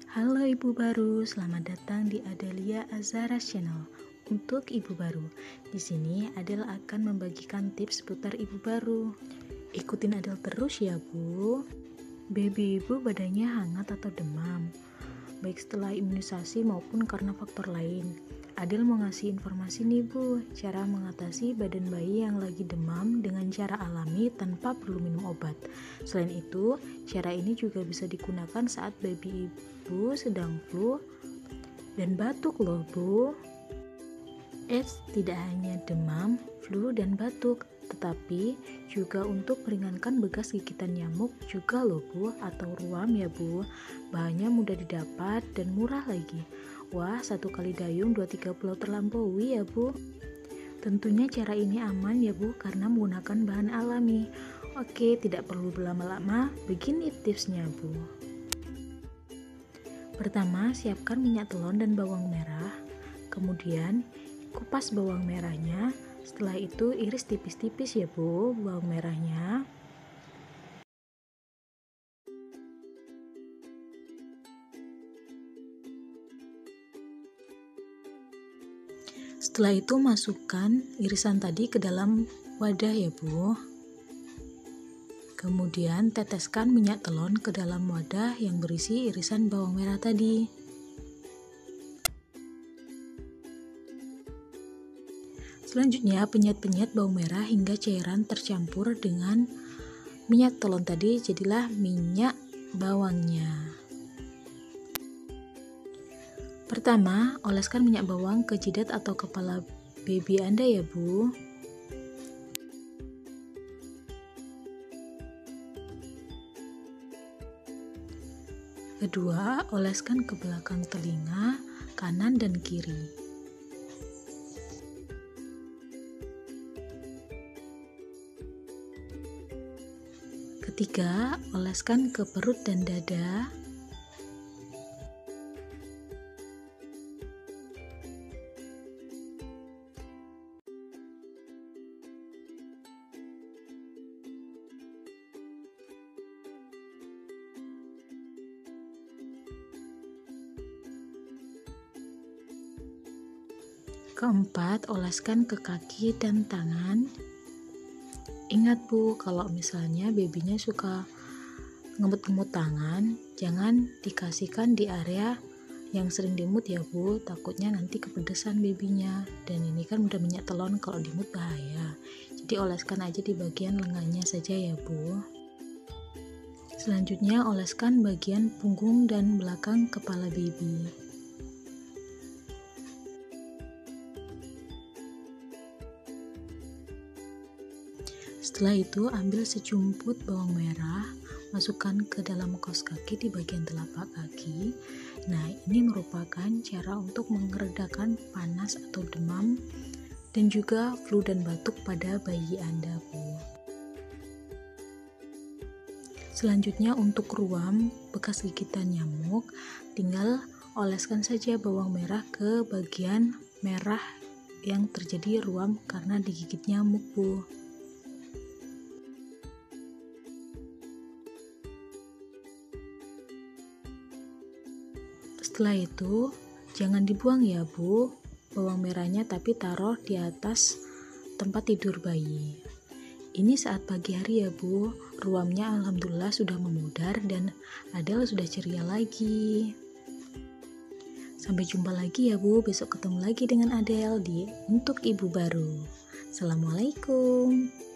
Halo Ibu Baru, selamat datang di Adelia Azhara Channel. Untuk Ibu Baru, di sini Adel akan membagikan tips seputar Ibu Baru. Ikutin Adel terus ya Bu. Baby Ibu badannya hangat atau demam, baik setelah imunisasi maupun karena faktor lain. Adel mau ngasih informasi nih Bu, cara mengatasi badan bayi yang lagi demam dengan cara alami tanpa perlu minum obat. Selain itu, cara ini juga bisa digunakan saat baby Ibu sedang flu dan batuk loh Bu. Tidak hanya demam, flu, dan batuk, tetapi juga untuk meringankan bekas gigitan nyamuk juga loh Bu, atau ruam ya Bu. Bahannya mudah didapat dan murah lagi. Wah, 1 kali dayung 2-3 pulau terlampaui ya Bu. Tentunya cara ini aman ya Bu, karena menggunakan bahan alami. Oke, tidak perlu berlama-lama, begini tipsnya Bu. Pertama, siapkan minyak telon dan bawang merah. Kemudian, kupas bawang merahnya. Setelah itu, iris tipis-tipis ya Bu, bawang merahnya. Setelah itu, masukkan irisan tadi ke dalam wadah ya Bu. Kemudian, teteskan minyak telon ke dalam wadah yang berisi irisan bawang merah tadi. Selanjutnya, penyet-penyet bawang merah hingga cairan tercampur dengan minyak telon tadi, jadilah minyak bawangnya. Pertama, oleskan minyak bawang ke jidat atau kepala baby Anda ya Bu. Kedua, oleskan ke belakang telinga, kanan dan kiri. Ketiga, oleskan ke perut dan dada. Keempat, oleskan ke kaki dan tangan. Ingat Bu, kalau misalnya babynya suka ngemut-ngemut tangan, jangan dikasihkan di area yang sering dimut ya Bu, takutnya nanti kepedesan babynya. Dan ini kan udah minyak telon, kalau dimut bahaya. Jadi oleskan aja di bagian lengannya saja ya Bu. Selanjutnya, oleskan bagian punggung dan belakang kepala baby. Setelah itu, ambil sejumput bawang merah, masukkan ke dalam kaos kaki di bagian telapak kaki. Nah, ini merupakan cara untuk meredakan panas atau demam dan juga flu dan batuk pada bayi Anda, Bu. Selanjutnya, untuk ruam bekas gigitan nyamuk, tinggal oleskan saja bawang merah ke bagian merah yang terjadi ruam karena digigit nyamuk, Bu. Setelah itu, jangan dibuang ya Bu, bawang merahnya, tapi taruh di atas tempat tidur bayi. Ini saat pagi hari ya Bu, ruamnya alhamdulillah sudah memudar dan Adel sudah ceria lagi. Sampai jumpa lagi ya Bu, besok ketemu lagi dengan Adel di Untuk Ibu Baru. Assalamualaikum.